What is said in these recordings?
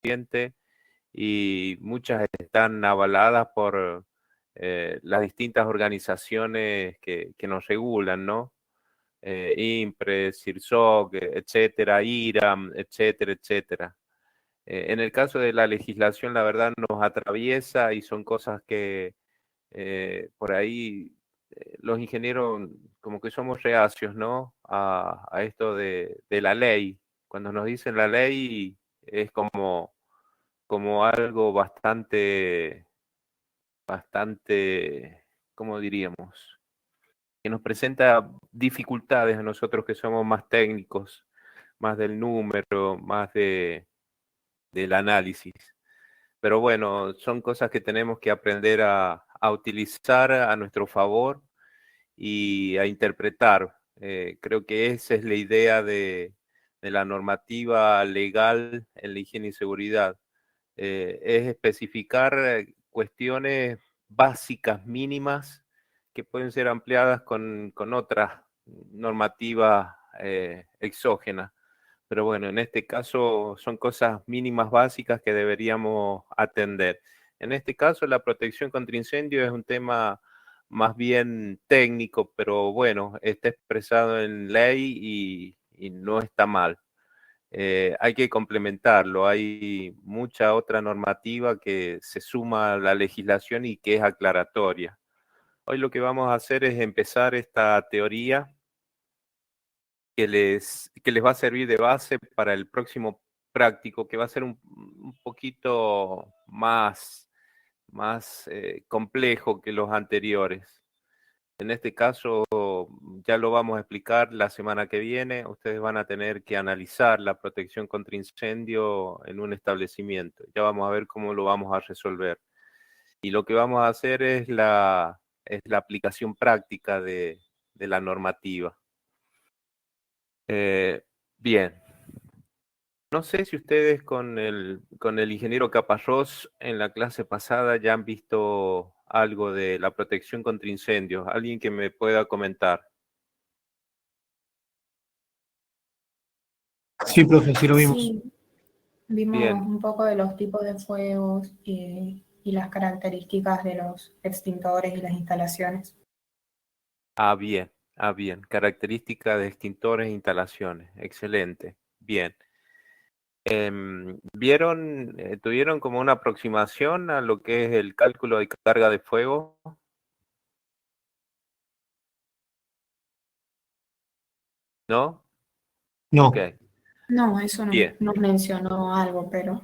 ambiente y muchas están avaladas por las distintas organizaciones que nos regulan, ¿no? INPRE, CIRSOC, etcétera, IRAM, etcétera, etcétera. En el caso de la legislación, la verdad nos atraviesa y son cosas que por ahí los ingenieros como que somos reacios, ¿no? A esto de la ley. Cuando nos dicen la ley es como algo bastante, ¿cómo diríamos? Que nos presenta dificultades a nosotros que somos más técnicos, más del número, más del análisis. Pero bueno, son cosas que tenemos que aprender a utilizar a nuestro favor y a interpretar. Creo que esa es la idea de la normativa legal en la higiene y seguridad. Es especificar cuestiones básicas, mínimas, que pueden ser ampliadas con otras normativas exógenas. Pero bueno, en este caso son cosas mínimas básicas que deberíamos atender. En este caso, la protección contra incendio es un tema más bien técnico, pero bueno, está expresado en ley y no está mal. Hay que complementarlo, hay mucha otra normativa que se suma a la legislación y que es aclaratoria. Hoy lo que vamos a hacer es empezar esta teoría que les va a servir de base para el próximo práctico, que va a ser un poquito más complejo que los anteriores. En este caso, ya lo vamos a explicar la semana que viene. Ustedes van a tener que analizar la protección contra incendio en un establecimiento. Ya vamos a ver cómo lo vamos a resolver. Y lo que vamos a hacer es la aplicación práctica de la normativa. Bien. No sé si ustedes con el ingeniero Caparrós en la clase pasada ya han visto algo de la protección contra incendios. ¿Alguien que me pueda comentar? Sí, profe, sí lo vimos. Sí, vimos Bien. un poco de los tipos de fuegos y las características de los extintores y las instalaciones. Bien. Bien. Características de extintores e instalaciones. Excelente. Bien. ¿Tuvieron como una aproximación a lo que es el cálculo de carga de fuego? ¿No? Ok. No, No, eso Bien. nos mencionó algo, pero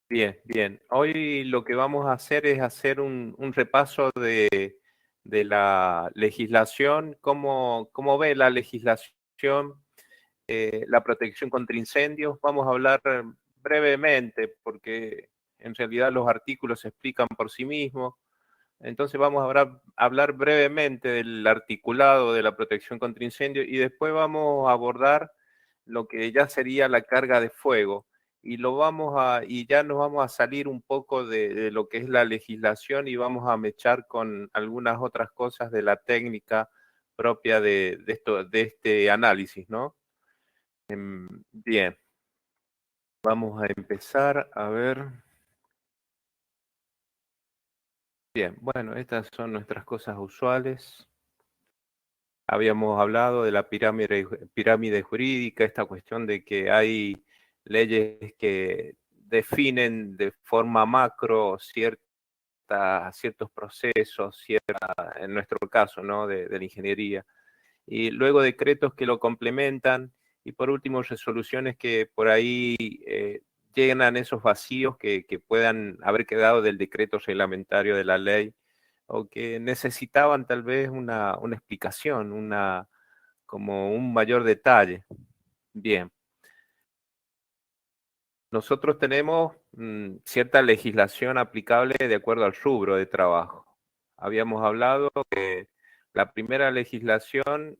Bien, bien. Hoy lo que vamos a hacer es hacer un repaso de la legislación, cómo ve la legislación la protección contra incendios. Vamos a hablar brevemente porque en realidad los artículos se explican por sí mismos. Entonces vamos a hablar brevemente del articulado de la protección contra incendios y después vamos a abordar lo que ya sería la carga de fuego y ya nos vamos a salir un poco de lo que es la legislación y vamos a mechar con algunas otras cosas de la técnica propia de este análisis, ¿no? Bien, vamos a empezar a ver. Bien, bueno, estas son nuestras cosas usuales. Habíamos hablado de la pirámide jurídica, esta cuestión de que hay leyes que definen de forma macro ciertos procesos, en nuestro caso, ¿no? de la ingeniería, y luego decretos que lo complementan, y por último resoluciones que por ahí llenan esos vacíos que puedan haber quedado del decreto reglamentario de la ley, o que necesitaban tal vez una explicación, como un mayor detalle. Bien. Nosotros tenemos cierta legislación aplicable de acuerdo al rubro de trabajo. Habíamos hablado que la primera legislación,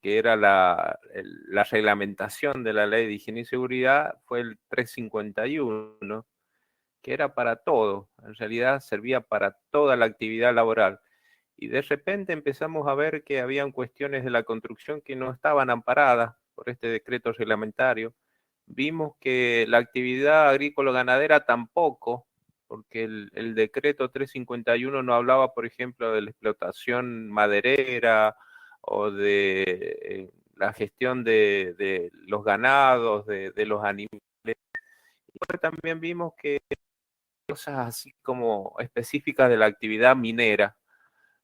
que era la reglamentación de la Ley de Higiene y Seguridad, fue el 351, que era para todo, en realidad servía para toda la actividad laboral. Y de repente empezamos a ver que habían cuestiones de la construcción que no estaban amparadas por este decreto reglamentario, vimos que la actividad agrícola-ganadera tampoco, porque el decreto 351 no hablaba, por ejemplo, de la explotación maderera o de la gestión de los ganados, de los animales. Y también vimos que cosas así como específicas de la actividad minera.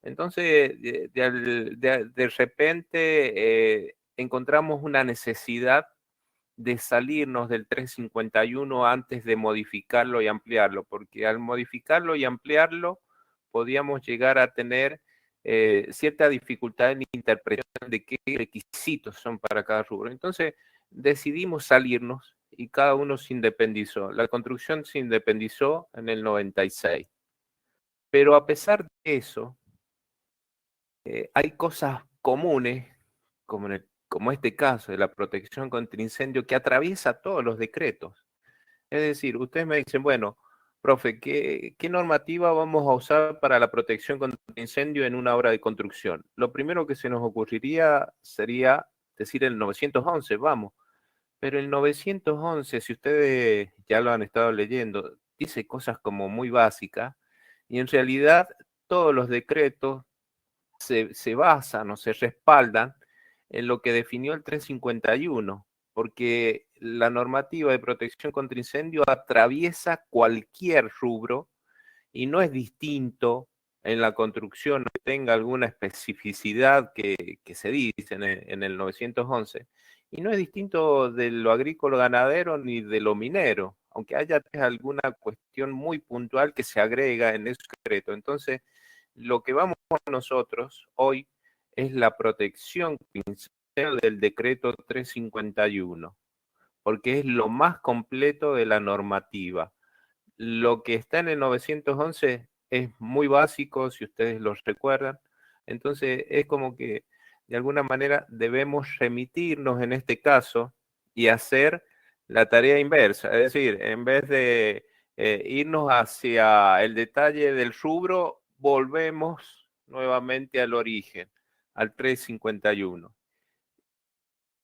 Entonces, de repente encontramos una necesidad de salirnos del 351 antes de modificarlo y ampliarlo, porque al modificarlo y ampliarlo podíamos llegar a tener cierta dificultad en interpretación de qué requisitos son para cada rubro. Entonces decidimos salirnos y cada uno se independizó. La construcción se independizó en el 96. Pero a pesar de eso, hay cosas comunes, como este caso de la protección contra incendio, que atraviesa todos los decretos. Es decir, ustedes me dicen, bueno, profe, ¿qué normativa vamos a usar para la protección contra incendio en una obra de construcción? Lo primero que se nos ocurriría sería decir el 911, vamos. Pero el 911, si ustedes ya lo han estado leyendo, dice cosas como muy básicas y en realidad todos los decretos se basan o se respaldan en lo que definió el 351, porque la normativa de protección contra incendio atraviesa cualquier rubro y no es distinto en la construcción, no tenga alguna especificidad que se dice en el 911, y no es distinto de lo agrícola ganadero ni de lo minero, aunque haya alguna cuestión muy puntual que se agrega en ese decreto. Entonces, lo que vamos a nosotros hoy es la protección del decreto 351, porque es lo más completo de la normativa. Lo que está en el 911 es muy básico, si ustedes lo recuerdan. Entonces, es como que de alguna manera debemos remitirnos en este caso y hacer la tarea inversa. Es decir, en vez de irnos hacia el detalle del rubro, volvemos nuevamente al origen, al 351,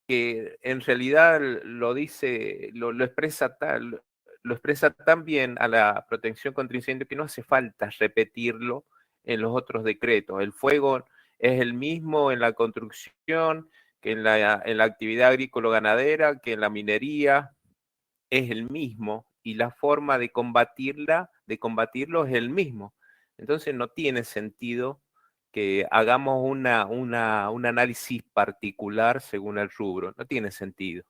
que en realidad lo dice, lo expresa tal, lo expresa tan bien a la protección contra incendio que no hace falta repetirlo en los otros decretos. El fuego es el mismo en la construcción, que en la actividad agrícola-ganadera, que en la minería, es el mismo, y la forma de combatirlo es el mismo. Entonces no tiene sentido que hagamos un análisis particular según el rubro, no tiene sentido.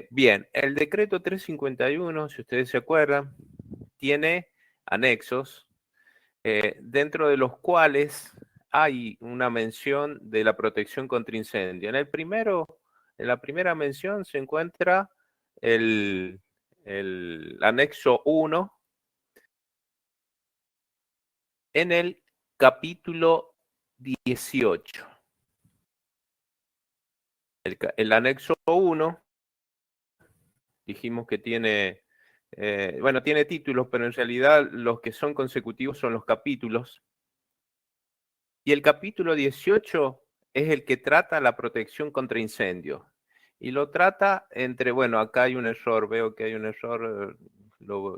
Bien, el decreto 351, si ustedes se acuerdan, tiene anexos, dentro de los cuales hay una mención de la protección contra incendio. En la primera mención se encuentra el anexo 1 en el capítulo 18. El anexo 1, dijimos que tiene, bueno, tiene títulos, pero en realidad los que son consecutivos son los capítulos. Y el capítulo 18 es el que trata la protección contra incendios. Y lo trata entre, bueno, acá hay un error, veo que hay un error,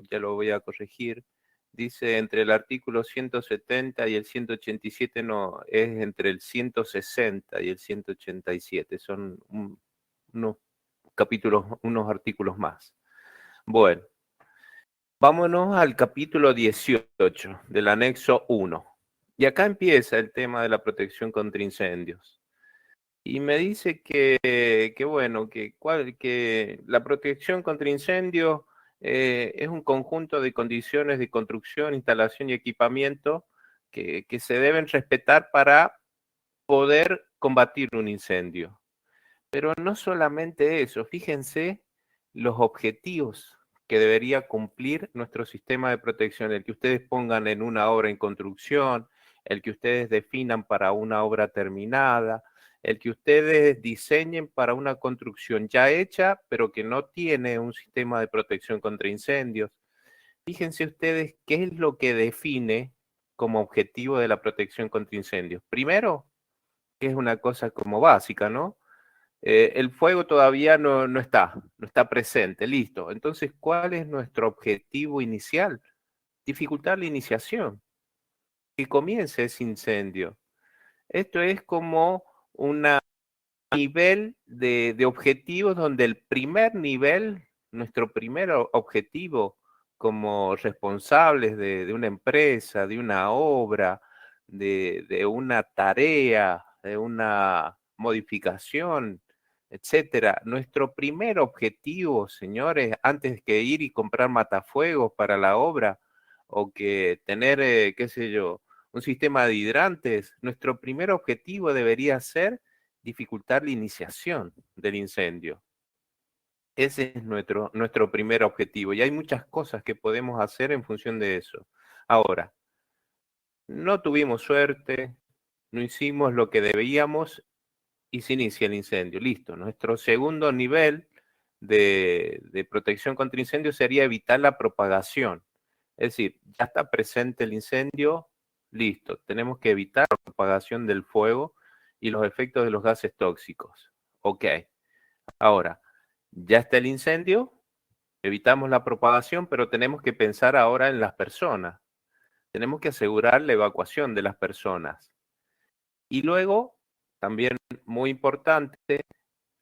ya lo voy a corregir. Dice entre el artículo 170 y el 187, no, es entre el 160 y el 187. Son unos capítulos, unos artículos más. Bueno, vámonos al capítulo 18 del anexo 1. Y acá empieza el tema de la protección contra incendios. Y me dice bueno, que la protección contra incendios es un conjunto de condiciones de construcción, instalación y equipamiento que se deben respetar para poder combatir un incendio. Pero no solamente eso, fíjense los objetivos que debería cumplir nuestro sistema de protección, el que ustedes pongan en una obra en construcción, el que ustedes definan para una obra terminada, el que ustedes diseñen para una construcción ya hecha, pero que no tiene un sistema de protección contra incendios. Fíjense ustedes qué es lo que define como objetivo de la protección contra incendios. Primero, que es una cosa como básica, ¿no? El fuego todavía no está presente, listo. Entonces, ¿cuál es nuestro objetivo inicial? Dificultar la iniciación, que comience ese incendio. Esto es como un nivel de objetivos donde el primer nivel, nuestro primer objetivo como responsables de una empresa, de una obra, de una tarea, de una modificación, etcétera. Nuestro primer objetivo, señores, antes que ir y comprar matafuegos para la obra o que tener, qué sé yo, un sistema de hidrantes, nuestro primer objetivo debería ser dificultar la iniciación del incendio. Ese es nuestro primer objetivo y hay muchas cosas que podemos hacer en función de eso. Ahora, no tuvimos suerte, no hicimos lo que debíamos y se inicia el incendio. Listo. Nuestro segundo nivel de protección contra incendio sería evitar la propagación. Es decir, ya está presente el incendio, listo. Tenemos que evitar la propagación del fuego y los efectos de los gases tóxicos. Ok. Ahora, ya está el incendio, evitamos la propagación, pero tenemos que pensar ahora en las personas. Tenemos que asegurar la evacuación de las personas. Y luego, también muy importante,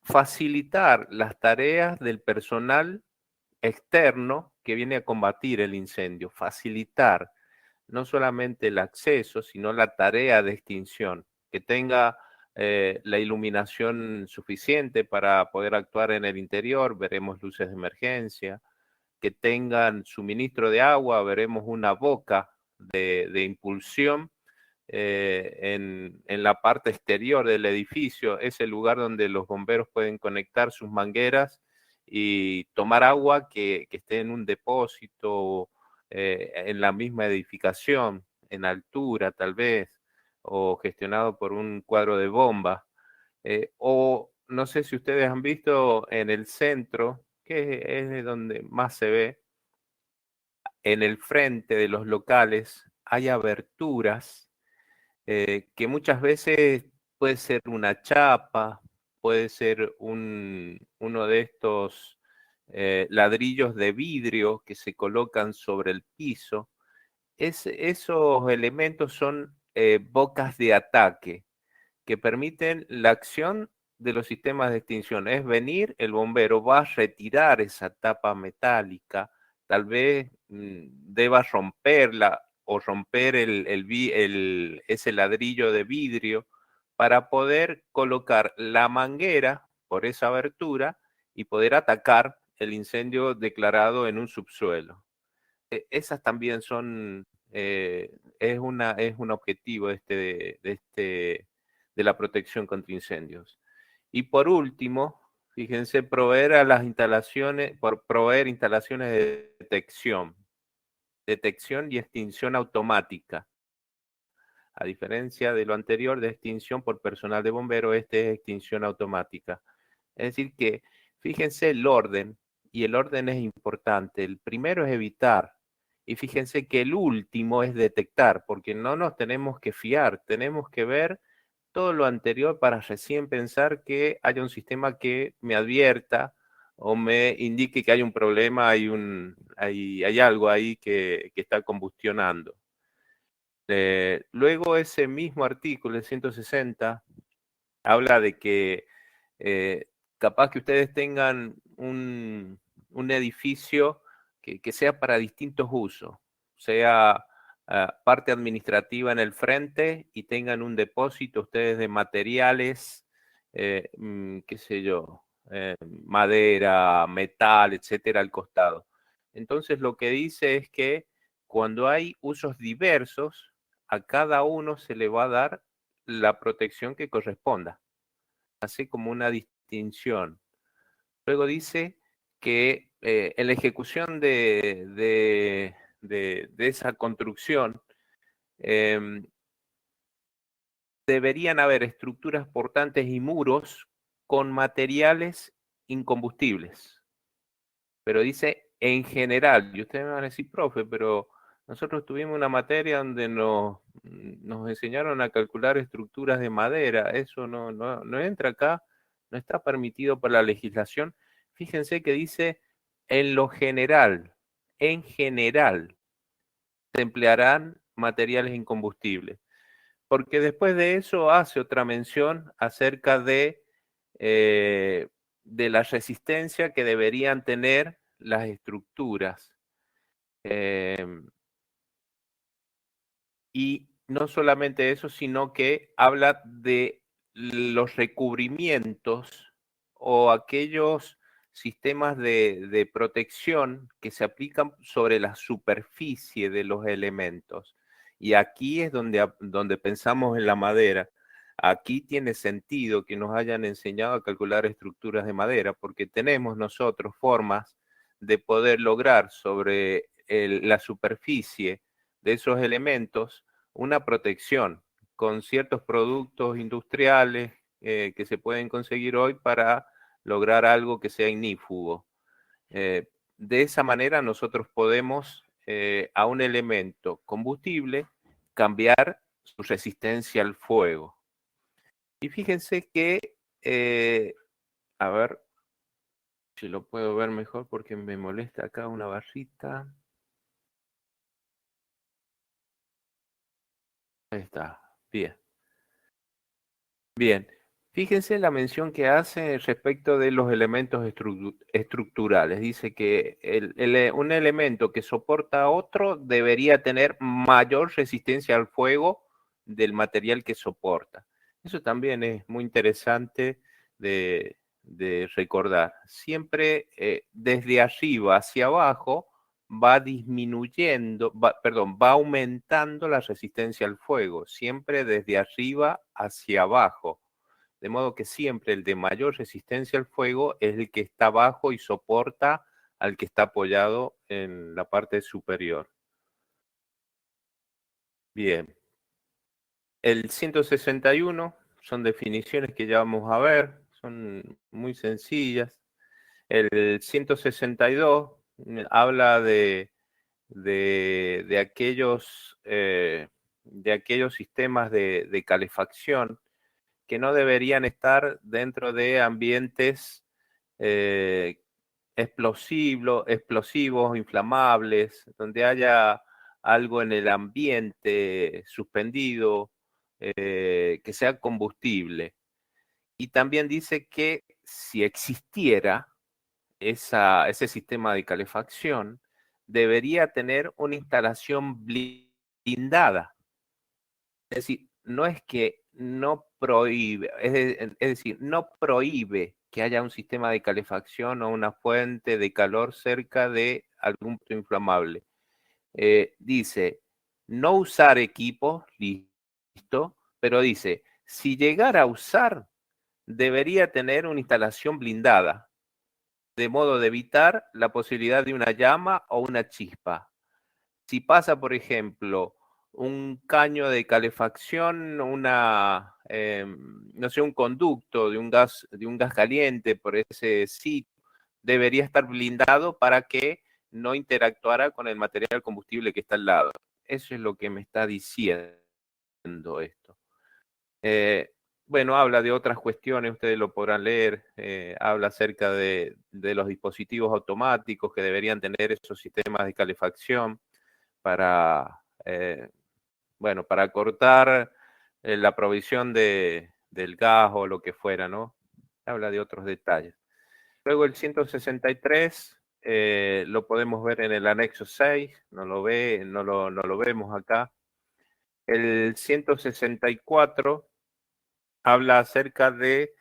facilitar las tareas del personal externo que viene a combatir el incendio. Facilitar no solamente el acceso, sino la tarea de extinción, que tenga la iluminación suficiente para poder actuar en el interior, veremos luces de emergencia, que tengan suministro de agua, veremos una boca de impulsión en la parte exterior del edificio, es el lugar donde los bomberos pueden conectar sus mangueras y tomar agua que esté en un depósito, en la misma edificación, en altura tal vez, o gestionado por un cuadro de bomba. O no sé si ustedes han visto en el centro, que es de donde más se ve, en el frente de los locales hay aberturas que muchas veces puede ser una chapa, puede ser uno de estos ladrillos de vidrio que se colocan sobre el piso. Esos elementos son bocas de ataque que permiten la acción de los sistemas de extinción. Es venir, el bombero va a retirar esa tapa metálica, tal vez deba romperla o romper ese ladrillo de vidrio para poder colocar la manguera por esa abertura y poder atacar el incendio declarado en un subsuelo. Esas también son, es un objetivo de la protección contra incendios. Y por último, fíjense, proveer instalaciones de detección y extinción automática. A diferencia de lo anterior de extinción por personal de bombero, este es extinción automática. Es decir que, fíjense el orden, y el orden es importante. El primero es evitar, y fíjense que el último es detectar, porque no nos tenemos que fiar, tenemos que ver todo lo anterior para recién pensar que haya un sistema que me advierta o me indique que hay un problema, hay algo ahí que está combustionando. Luego ese mismo artículo, el 160, habla de que capaz que ustedes tengan un edificio que sea para distintos usos, sea parte administrativa en el frente y tengan un depósito ustedes de materiales, qué sé yo, madera, metal, etcétera, al costado. Entonces lo que dice es que cuando hay usos diversos, a cada uno se le va a dar la protección que corresponda. Hace como una distinción. Luego dice que en la ejecución de esa construcción deberían haber estructuras portantes y muros con materiales incombustibles. Pero dice en general, y ustedes me van a decir, profe, pero nosotros tuvimos una materia donde nos enseñaron a calcular estructuras de madera, eso no entra acá. no está permitido por la legislación. Fíjense que dice, en lo general, en general, se emplearán materiales incombustibles. Porque después de eso hace otra mención acerca de la resistencia que deberían tener las estructuras. Y no solamente eso, sino que habla de los recubrimientos o aquellos sistemas de protección que se aplican sobre la superficie de los elementos. Y aquí es donde pensamos en la madera. Aquí tiene sentido que nos hayan enseñado a calcular estructuras de madera, porque tenemos nosotros formas de poder lograr sobre la superficie de esos elementos una protección con ciertos productos industriales que se pueden conseguir hoy para lograr algo que sea ignífugo. De esa manera nosotros podemos a un elemento combustible cambiar su resistencia al fuego. Y fíjense que, a ver si lo puedo ver mejor porque me molesta acá una barrita. Ahí está, bien. Bien, fíjense la mención que hace respecto de los elementos estructurales. Dice que un elemento que soporta a otro debería tener mayor resistencia al fuego del material que soporta. Eso también es muy interesante de recordar. Siempre desde arriba hacia abajo va disminuyendo, va aumentando la resistencia al fuego, siempre desde arriba hacia abajo. De modo que siempre el de mayor resistencia al fuego es el que está abajo y soporta al que está apoyado en la parte superior. Bien. El 161 son definiciones que ya vamos a ver, son muy sencillas. El 162 habla de aquellos sistemas de calefacción que no deberían estar dentro de ambientes explosivos, inflamables, donde haya algo en el ambiente suspendido que sea combustible. Y también dice que si existiera ese sistema de calefacción, debería tener una instalación blindada. Es decir, no es que no prohíbe, es decir, no prohíbe que haya un sistema de calefacción o una fuente de calor cerca de algún punto inflamable. Dice, no usar equipos, listo, pero dice, si llegara a usar, debería tener una instalación blindada, de modo de evitar la posibilidad de una llama o una chispa. Si pasa, por ejemplo, un caño de calefacción, no sé, un conducto de un gas caliente por ese sitio, debería estar blindado para que no interactuara con el material combustible que está al lado. Eso es lo que me está diciendo esto. Bueno, habla de otras cuestiones, ustedes lo podrán leer, habla acerca de los dispositivos automáticos que deberían tener esos sistemas de calefacción para, para cortar la provisión del gas o lo que fuera, ¿no? Habla de otros detalles. Luego el 163 lo podemos ver en el anexo 6, no lo vemos acá. El 164 habla acerca de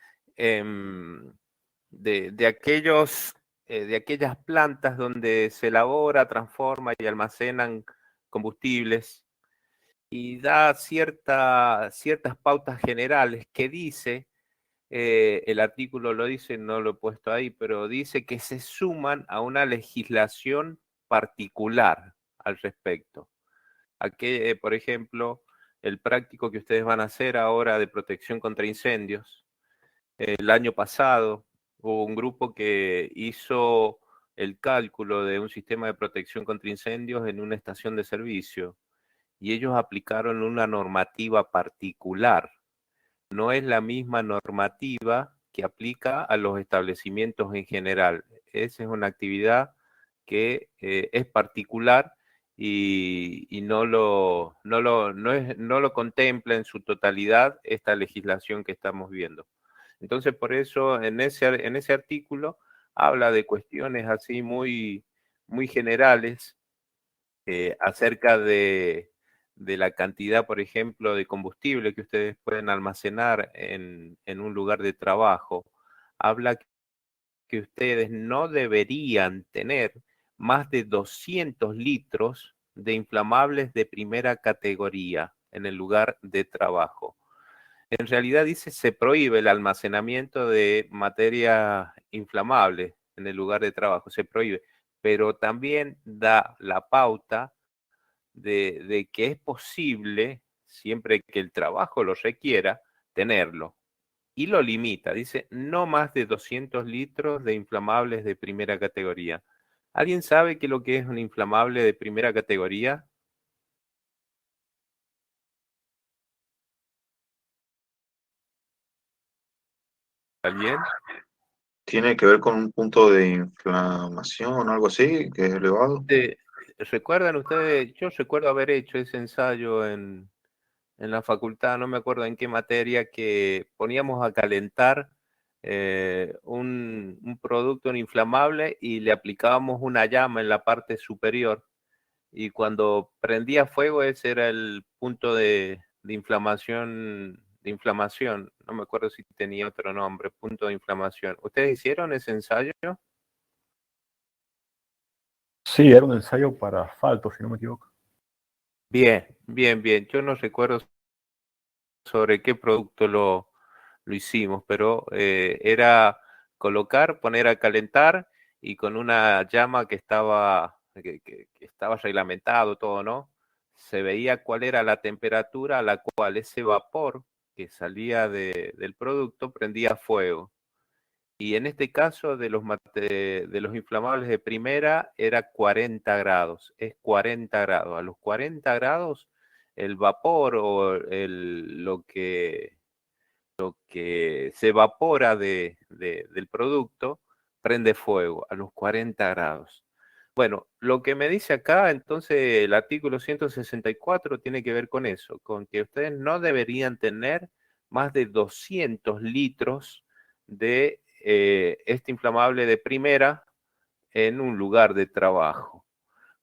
aquellas plantas donde se elabora, transforma y almacenan combustibles y da ciertas pautas generales que dice, el artículo lo dice, no lo he puesto ahí, pero dice que se suman a una legislación particular al respecto. Aquí, por ejemplo, el práctico que ustedes van a hacer ahora de protección contra incendios. El año pasado hubo un grupo que hizo el cálculo de un sistema de protección contra incendios en una estación de servicio y ellos aplicaron una normativa particular. No es la misma normativa que aplica a los establecimientos en general. Esa es una actividad que es particular y no lo contempla en su totalidad esta legislación que estamos viendo. Entonces, por eso en ese artículo habla de cuestiones así muy, muy generales acerca de la cantidad, por ejemplo, de combustible que ustedes pueden almacenar en un lugar de trabajo. Habla que ustedes no deberían tener más de 200 litros de inflamables de primera categoría en el lugar de trabajo. En realidad dice se prohíbe el almacenamiento de materia inflamable en el lugar de trabajo, se prohíbe, pero también da la pauta de que es posible, siempre que el trabajo lo requiera, tenerlo. Y lo limita, dice no más de 200 litros de inflamables de primera categoría. ¿Alguien sabe qué es lo que es un inflamable de primera categoría? ¿Alguien? ¿Tiene que ver con un punto de inflamación o algo así, que es elevado? ¿Recuerdan ustedes? Yo recuerdo haber hecho ese ensayo en la facultad, no me acuerdo en qué materia, que poníamos a calentar un producto inflamable y le aplicábamos una llama en la parte superior. Y cuando prendía fuego, ese era el punto de inflamación, no me acuerdo si tenía otro nombre, punto de inflamación. ¿Ustedes hicieron ese ensayo? Sí, era un ensayo para asfalto, si no me equivoco. Bien, bien, bien. Yo no recuerdo sobre qué producto lo hicimos, pero era colocar, poner a calentar y con una llama que estaba reglamentado todo, ¿no? Se veía cuál era la temperatura a la cual ese vapor que salía del producto prendía fuego. Y en este caso de los inflamables de primera era 40 grados, es 40 grados. A los 40 grados el vapor o lo que se evapora del producto prende fuego a los 40 grados. Bueno, lo que me dice acá, entonces el artículo 164 tiene que ver con eso, con que ustedes no deberían tener más de 200 litros de este inflamable de primera en un lugar de trabajo.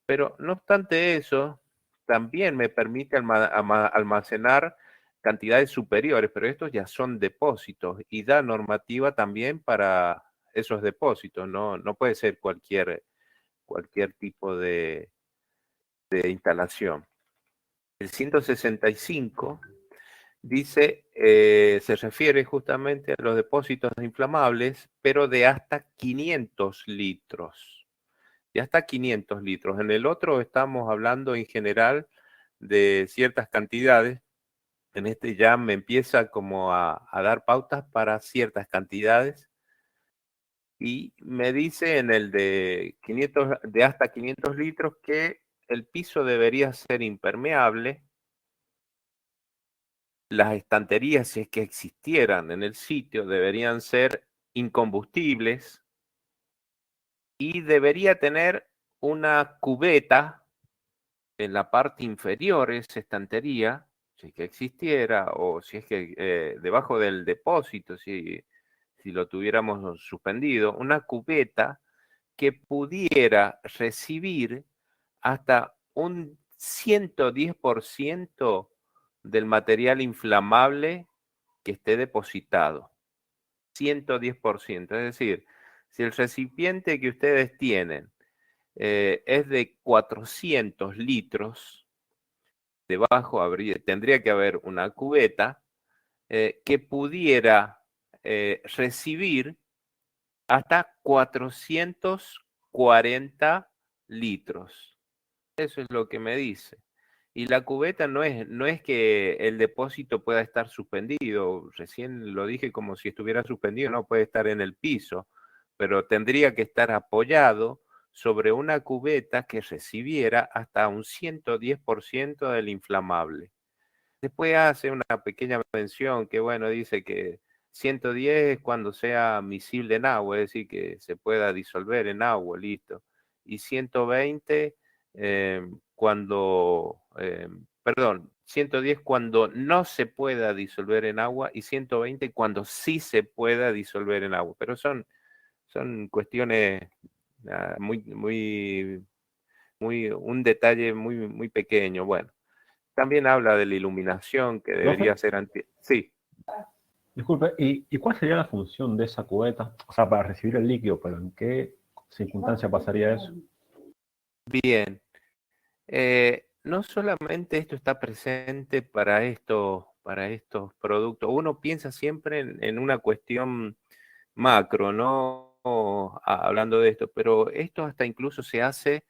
Pero no obstante eso, también me permite almacenar cantidades superiores, pero estos ya son depósitos y da normativa también para esos depósitos, no puede ser cualquier tipo de instalación. El 165 dice, se refiere justamente a los depósitos inflamables, pero de hasta 500 litros. De hasta 500 litros. En el otro estamos hablando en general de ciertas cantidades. En este ya me empieza como a dar pautas para ciertas cantidades. Y me dice en el de hasta 500 litros que el piso debería ser impermeable. Las estanterías, si es que existieran en el sitio, deberían ser incombustibles y debería tener una cubeta en la parte inferior, esa estantería, si es que existiera, o si es que debajo del depósito, si lo tuviéramos suspendido, una cubeta que pudiera recibir hasta un 110% del material inflamable que esté depositado. 110%. Es decir, si el recipiente que ustedes tienen es de 400 litros, debajo tendría que haber una cubeta que pudiera recibir hasta 440 litros. Eso es lo que me dice. Y la cubeta no es que el depósito pueda estar suspendido, recién lo dije como si estuviera suspendido, no puede estar en el piso, pero tendría que estar apoyado sobre una cubeta que recibiera hasta un 110% del inflamable. Después hace una pequeña mención que, bueno, dice que 110 es cuando sea miscible en agua, es decir, que se pueda disolver en agua, listo. Y 120 perdón, 110 cuando no se pueda disolver en agua y 120 cuando sí se pueda disolver en agua. Pero son cuestiones un detalle muy pequeño. Bueno, también habla de la iluminación que debería ser Sí. Disculpe, ¿y cuál sería la función de esa cubeta? O sea, para recibir el líquido, pero ¿en qué circunstancia pasaría eso? Bien. No solamente esto está presente para estos productos. Uno piensa siempre en una cuestión macro, ¿no? Hablando de esto, pero esto hasta incluso se hace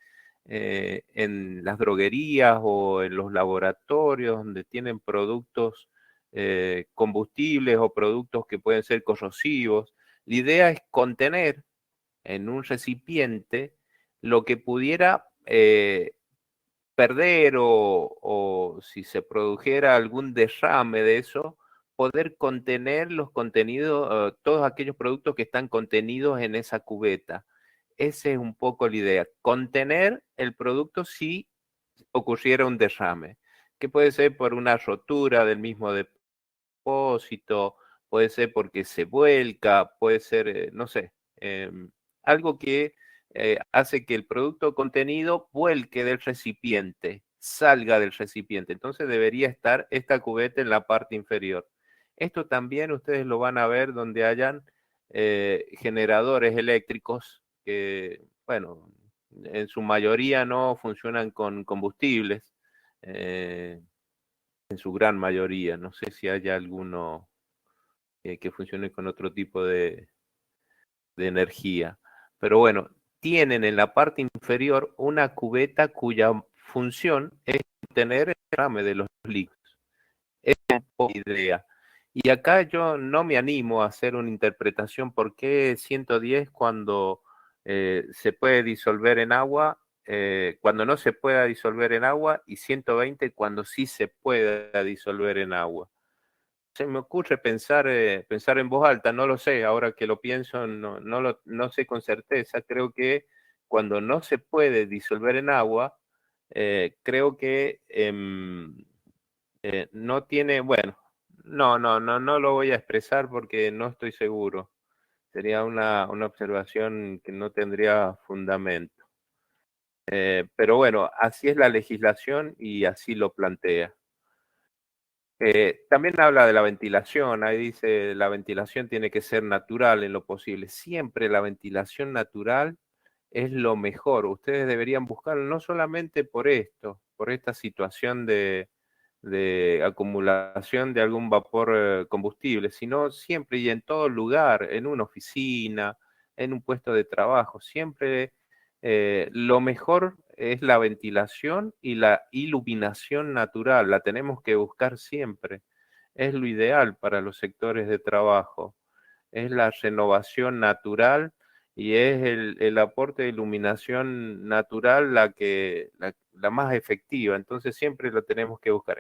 en las droguerías o en los laboratorios donde tienen productos combustibles o productos que pueden ser corrosivos. La idea es contener en un recipiente lo que pudiera perder o si se produjera algún derrame de eso, poder contener los contenidos, todos aquellos productos que están contenidos en esa cubeta. Esa es un poco la idea, contener el producto si ocurriera un derrame, que puede ser por una rotura del mismo depósito, puede ser porque se vuelca, puede ser, no sé, algo que hace que el producto contenido vuelque del recipiente, salga del recipiente. Entonces debería estar esta cubeta en la parte inferior. Esto también ustedes lo van a ver donde hayan generadores eléctricos que, bueno, en su mayoría no funcionan con combustibles, en su gran mayoría. No sé si haya alguno que funcione con otro tipo de energía. Pero bueno, tienen en la parte inferior una cubeta cuya función es contener el derrame de los líquidos. Es una idea. Y acá yo no me animo a hacer una interpretación por qué 110 cuando se puede disolver en agua, cuando no se pueda disolver en agua, y 120 cuando sí se pueda disolver en agua. Se me ocurre pensar en voz alta, no lo sé, ahora que lo pienso no sé con certeza, creo que cuando no se puede disolver en agua, creo que no tiene, bueno, no lo voy a expresar porque no estoy seguro, sería una observación que no tendría fundamento. Pero bueno, así es la legislación y así lo plantea. También habla de la ventilación, ahí dice la ventilación tiene que ser natural en lo posible. Siempre la ventilación natural es lo mejor. Ustedes deberían buscarlo no solamente por esto, por esta situación de acumulación de algún vapor combustible, sino siempre y en todo lugar, en una oficina, en un puesto de trabajo, siempre lo mejor es la ventilación y la iluminación natural, la tenemos que buscar siempre. Es lo ideal para los sectores de trabajo. Es la renovación natural y es el aporte de iluminación natural la más efectiva. Entonces siempre lo tenemos que buscar.